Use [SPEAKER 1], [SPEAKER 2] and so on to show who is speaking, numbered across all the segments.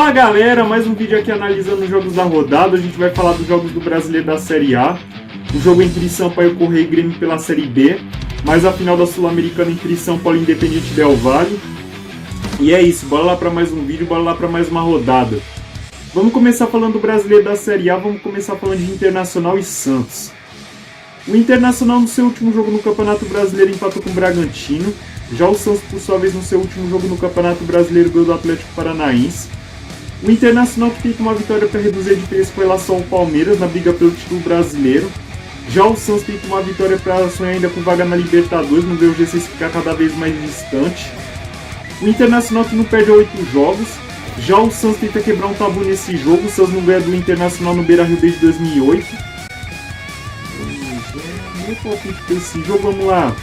[SPEAKER 1] Fala galera, mais um vídeo aqui analisando os jogos da rodada. A gente vai falar dos jogos do Brasileiro da Série A, o jogo entre Sampaio Corrêa e Grêmio pela Série B, mais a final da Sul-Americana entre São Paulo e Independiente Del Valle. E é isso, bora lá para mais um vídeo, bora lá para mais uma rodada. Vamos começar falando do Brasileiro da Série A, vamos começar falando de Internacional e Santos. O Internacional no seu último jogo no Campeonato Brasileiro empatou com o Bragantino. Já o Santos, por sua vez, no seu último jogo no Campeonato Brasileiro, ganhou do Atlético Paranaense. O Internacional que teve uma vitória para reduzir a diferença com relação ao Palmeiras na briga pelo título brasileiro. Já o Santos teve uma vitória para sonhar ainda com vaga na Libertadores, não vê o G6 ficar cada vez mais distante. O Internacional que não perde 8 jogos. Já o Santos tenta quebrar um tabu nesse jogo. O Santos não ganha do Internacional no Beira-Rio desde 2008. Esse jogo, vamos lá.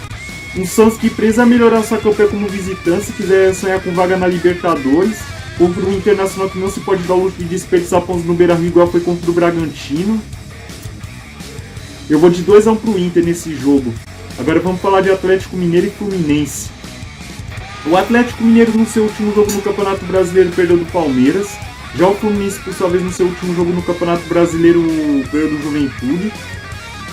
[SPEAKER 1] Um Santos que precisa melhorar sua campanha como visitante se quiser sonhar com vaga na Libertadores. Contra o Internacional que não se pode dar o luxo de desperdiçar pontos no Beira-Rio igual foi contra o Bragantino. Eu vou de 2-1 pro Inter nesse jogo. Agora vamos falar de Atlético Mineiro e Fluminense. O Atlético Mineiro no seu último jogo no Campeonato Brasileiro perdeu do Palmeiras. Já o Fluminense, por sua vez, no seu último jogo no Campeonato Brasileiro ganhou do Juventude.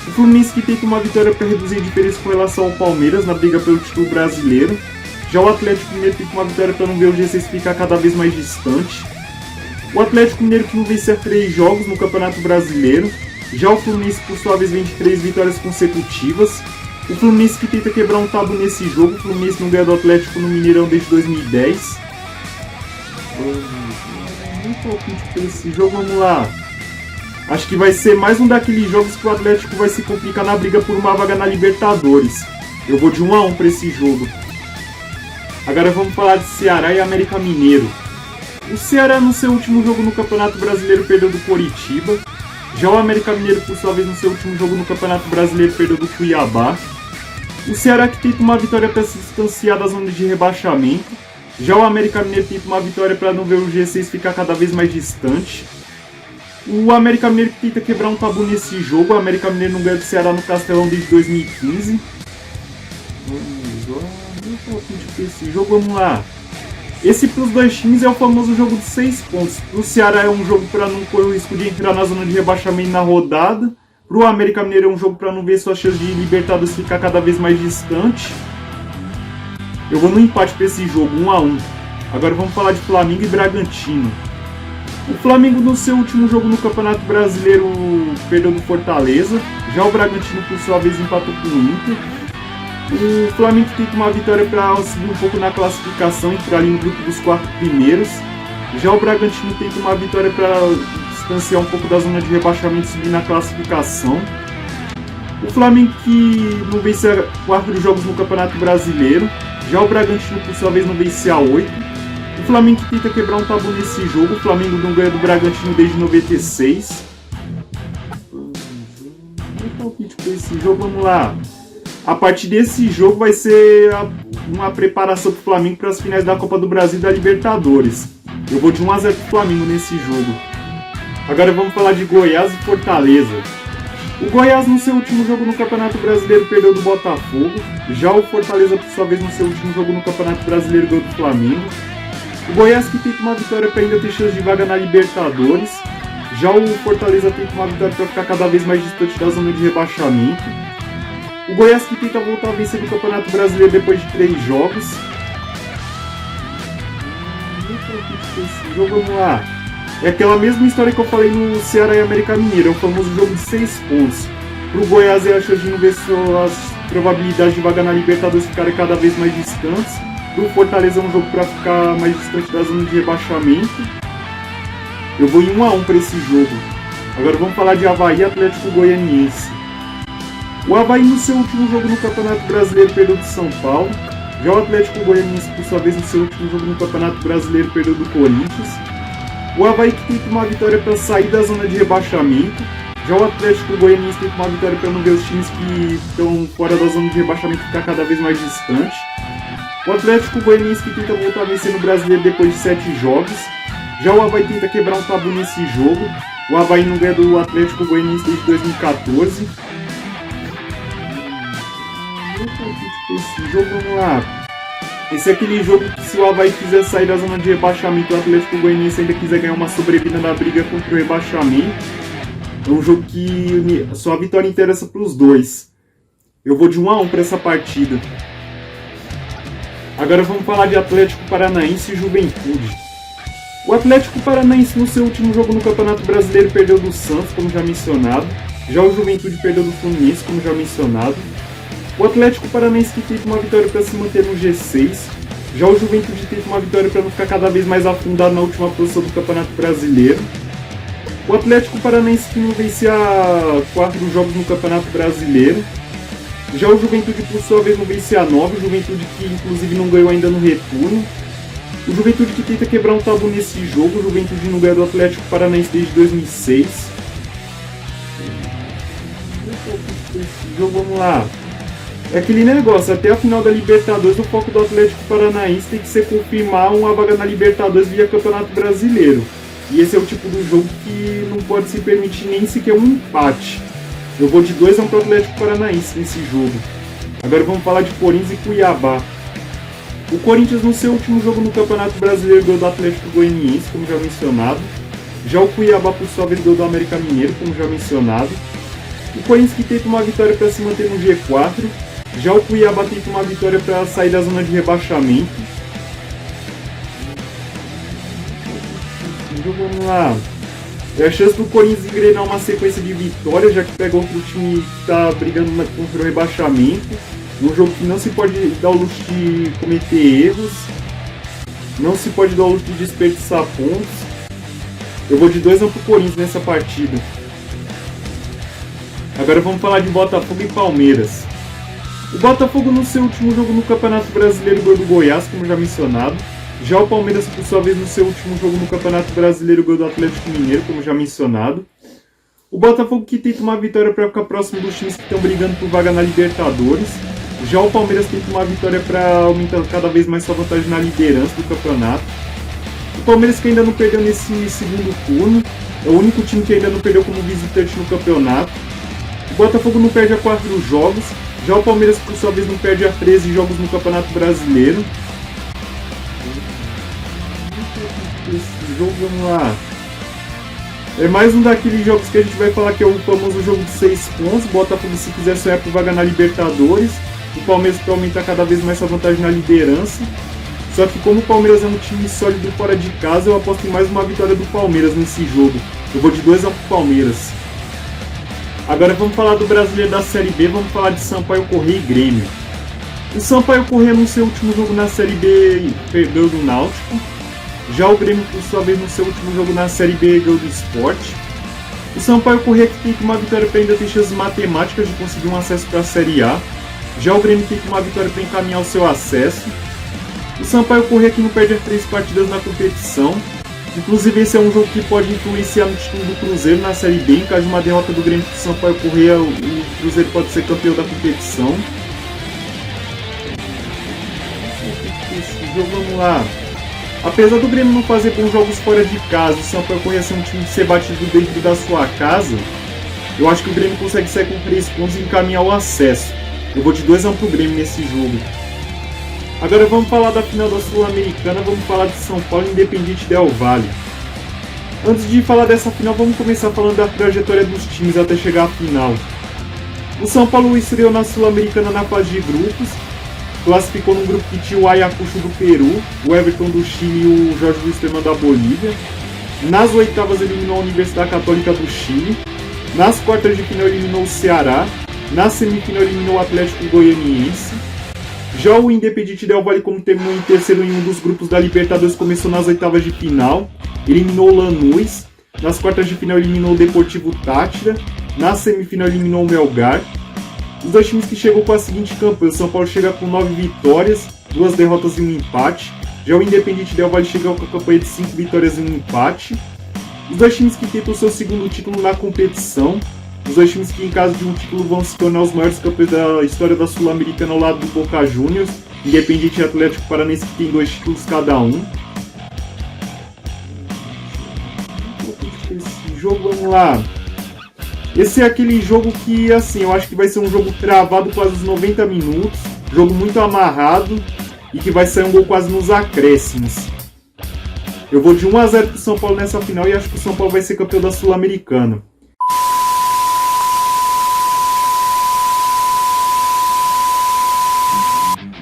[SPEAKER 1] O Fluminense que tenta uma vitória para reduzir a diferença com relação ao Palmeiras na briga pelo título brasileiro. Já o Atlético Mineiro tenta uma vitória para não ver o G6 ficar cada vez mais distante. O Atlético Mineiro que não vence 3 jogos no Campeonato Brasileiro. Já o Fluminense, por sua vez, vem de 3 vitórias consecutivas. O Fluminense que tenta quebrar um tabu nesse jogo. O Fluminense não ganha do Atlético no Mineirão desde 2010. Esse jogo, vamos lá. Acho que vai ser mais um daqueles jogos que o Atlético vai se complicar na briga por uma vaga na Libertadores. Eu vou de 1-1 para esse jogo. Agora vamos falar de Ceará e América Mineiro. O Ceará no seu último jogo no Campeonato Brasileiro perdeu do Coritiba. Já o América Mineiro, por sua vez, no seu último jogo no Campeonato Brasileiro perdeu do Cuiabá. O Ceará que tenta uma vitória para se distanciar da zona de rebaixamento. Já o América Mineiro tenta uma vitória para não ver o G6 ficar cada vez mais distante. O América Mineiro que tenta quebrar um tabu nesse jogo. O América Mineiro não ganha do Ceará no Castelão desde 2015. Esse jogo, vamos lá. Esse para os dois times é o famoso jogo de 6 pontos. Para o Ceará é um jogo para não correr o risco de entrar na zona de rebaixamento na rodada. Para o América Mineiro é um jogo para não ver sua chance de Libertadores ficar cada vez mais distante. Eu vou no empate para esse jogo, 1-1. Agora vamos falar de Flamengo e Bragantino. O Flamengo no seu último jogo no Campeonato Brasileiro perdeu do Fortaleza. Já o Bragantino, por sua vez, empatou com o Inter. O Flamengo tenta uma vitória para subir um pouco na classificação, entrar ali no grupo dos 4 primeiros. Já o Bragantino tenta uma vitória para distanciar um pouco da zona de rebaixamento e subir na classificação. O Flamengo que não vence 4 jogos no Campeonato Brasileiro. Já o Bragantino, por sua vez, não vence 8. O Flamengo que tenta quebrar um tabu nesse jogo. O Flamengo não ganha do Bragantino desde 96. Esse jogo, vamos lá. A partir desse jogo vai ser uma preparação para o Flamengo para as finais da Copa do Brasil e da Libertadores. Eu vou de 1-0 para o Flamengo nesse jogo. Agora vamos falar de Goiás e Fortaleza. O Goiás no seu último jogo no Campeonato Brasileiro perdeu do Botafogo. Já o Fortaleza, por sua vez, no seu último jogo no Campeonato Brasileiro ganhou do Flamengo. O Goiás que tenta uma vitória para ainda ter chance de vaga na Libertadores. Já o Fortaleza tenta uma vitória para ficar cada vez mais distante da zona de rebaixamento. O Goiás que tenta voltar a vencer no Campeonato Brasileiro depois de 3 jogos. Esse jogo, vamos lá. É aquela mesma história que eu falei no Ceará e América Mineiro. É o famoso jogo de 6 pontos. Para o Goiás é a chance de não ver suas probabilidades de vaga na Libertadores ficarem cada vez mais distantes. Para o Fortaleza é um jogo para ficar mais distante da zona de rebaixamento. Eu vou em 1-1 para esse jogo. Agora vamos falar de Avaí e Atlético Goianiense. O Avaí no seu último jogo no Campeonato Brasileiro perdeu do São Paulo. Já o Atlético Goianiense, por sua vez, no seu último jogo no Campeonato Brasileiro perdeu do Corinthians. O Avaí que tenta uma vitória para sair da zona de rebaixamento. Já o Atlético Goianiense tenta uma vitória para não ver os times que estão fora da zona de rebaixamento ficar cada vez mais distante. O Atlético Goianiense que tenta voltar a vencer no Brasileiro depois de 7 jogos. Já o Avaí tenta quebrar um tabu nesse jogo. O Avaí não ganha do Atlético Goianiense desde 2014. Esse jogo, vamos lá. Esse é aquele jogo que, se o Avaí quiser sair da zona de rebaixamento, o Atlético Goianiense ainda quiser ganhar uma sobrevida na briga contra o rebaixamento. É um jogo que só a vitória interessa para os dois. Eu vou de 1-1 para essa partida. Agora vamos falar de Atlético Paranaense e Juventude. O Atlético Paranaense, no seu último jogo no Campeonato Brasileiro, perdeu do Santos, como já mencionado. Já o Juventude perdeu do Fluminense, como já mencionado. O Atlético Paranaense que teve uma vitória para se manter no G6. Já o Juventude teve uma vitória para não ficar cada vez mais afundado na última posição do Campeonato Brasileiro. O Atlético Paranaense que não vencia 4 jogos no Campeonato Brasileiro. Já o Juventude, por sua vez, não vencia 9. O Juventude que, inclusive, não ganhou ainda no retorno. O Juventude que tenta quebrar um tabu nesse jogo. O Juventude não ganha do Atlético Paranaense desde 2006. Esse jogo, vamos lá. É aquele negócio, até a final da Libertadores, o foco do Atlético Paranaense tem que ser confirmar uma vaga na Libertadores via Campeonato Brasileiro. E esse é o tipo do jogo que não pode se permitir nem sequer um empate. Eu vou de 2-1 para o Atlético Paranaense nesse jogo. Agora vamos falar de Corinthians e Cuiabá. O Corinthians, no seu último jogo no Campeonato Brasileiro, ganhou do Atlético Goianiense, como já mencionado. Já o Cuiabá, por sua vez, ganhou do América Mineiro, como já mencionado. O Corinthians que tenta uma vitória para se manter no G4. Já o Cuiabá tenta uma vitória para sair da zona de rebaixamento. Vamos lá. É a chance do Corinthians engrenar uma sequência de vitórias, já que pega outro time que está brigando contra o rebaixamento. Um jogo que não se pode dar o luxo de cometer erros. Não se pode dar o luxo de desperdiçar pontos. Eu vou de 2-1 pro Corinthians nessa partida. Agora vamos falar de Botafogo e Palmeiras. O Botafogo, no seu último jogo no Campeonato Brasileiro, ganhou do Goiás, como já mencionado. Já o Palmeiras, por sua vez, no seu último jogo no Campeonato Brasileiro, ganhou do Atlético Mineiro, como já mencionado. O Botafogo que tenta uma vitória para ficar próximo dos times que estão brigando por vaga na Libertadores. Já o Palmeiras tenta uma vitória para aumentar cada vez mais sua vantagem na liderança do campeonato. O Palmeiras que ainda não perdeu nesse segundo turno. É o único time que ainda não perdeu como visitante no campeonato. O Botafogo não perde a 4 jogos. Já o Palmeiras, por sua vez, não perde a 13 jogos no Campeonato Brasileiro. Esse jogo, vamos lá. É mais um daqueles jogos que a gente vai falar que é o famoso jogo de 6 pontos. O Botafogo, se quiser sonhar por vaga na Libertadores. O Palmeiras para aumentar cada vez mais sua vantagem na liderança. Só que como o Palmeiras é um time sólido fora de casa, eu aposto em mais uma vitória do Palmeiras nesse jogo. Eu vou de 2-1 pro Palmeiras. Agora vamos falar do Brasileiro da Série B, vamos falar de Sampaio Corrêa e Grêmio. O Sampaio Corrêa, no seu último jogo na Série B, perdeu do Náutico. Já o Grêmio, por sua vez, no seu último jogo na Série B, ganhou do Sport. O Sampaio Corrêa que tem uma vitória para ainda ter chances matemáticas de conseguir um acesso para a Série A. Já o Grêmio tem uma vitória para encaminhar o seu acesso. O Sampaio Corrêa que não perde as 3 partidas na competição. Inclusive esse é um jogo que pode influenciar no título do Cruzeiro na Série B. Em caso de uma derrota do Grêmio para o Sampaio Corrêa, o Cruzeiro pode ser campeão da competição. Esse jogo, vamos lá. Apesar do Grêmio não fazer bons jogos fora de casa, o Sampaio Corrêa ser um time de ser batido dentro da sua casa, eu acho que o Grêmio consegue sair com 3 pontos e encaminhar o acesso. Eu vou de 2-1 pro Grêmio nesse jogo. Agora vamos falar da final da Sul-Americana, vamos falar de São Paulo e Independiente Del Valle. Antes de falar dessa final, vamos começar falando da trajetória dos times até chegar à final. O São Paulo estreou na Sul-Americana na fase de grupos, classificou num grupo que tinha o Ayacucho do Peru, o Everton do Chile e o Jorge Wilstermann da Bolívia. Nas oitavas eliminou a Universidade Católica do Chile. Nas quartas de final eliminou o Ceará. Na semifinal eliminou o Atlético Goianiense. Já o Independiente Del Valle, como terminou em terceiro em um dos grupos da Libertadores, começou nas oitavas de final. Eliminou o Lanús. Nas quartas de final eliminou o Deportivo Táchira. Na semifinal eliminou o Melgar. Os dois times que chegou com a seguinte campanha: o São Paulo chega com 9 vitórias, 2 derrotas e um empate. Já o Independiente Del Valle chega com a campanha de 5 vitórias e um empate. Os dois times que tentam o seu segundo título na competição. Os dois times que, em caso de um título, vão se tornar os maiores campeões da história da Sul-Americana ao lado do Boca Juniors. Independiente e Atlético Paranaense, que tem 2 títulos cada um. Esse jogo, vamos lá. Esse é aquele jogo que, assim, eu acho que vai ser um jogo travado quase os 90 minutos. Jogo muito amarrado. e que vai sair um gol quase nos acréscimos. Eu vou de 1-0 pro São Paulo nessa final e acho que o São Paulo vai ser campeão da Sul-Americana.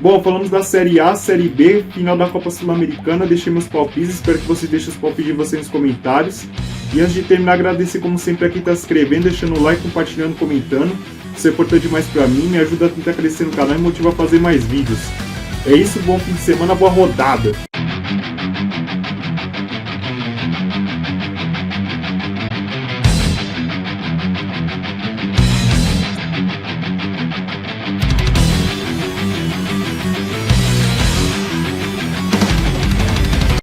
[SPEAKER 1] Bom, falamos da Série A, Série B, final da Copa Sul-Americana. Deixei meus palpites, espero que vocês deixem os palpites de vocês nos comentários. E antes de terminar, agradecer como sempre a quem está se inscrevendo, deixando o like, compartilhando, comentando. Isso é importante demais para mim, me ajuda a tentar crescer no canal e motiva a fazer mais vídeos. É isso, bom fim de semana, boa rodada!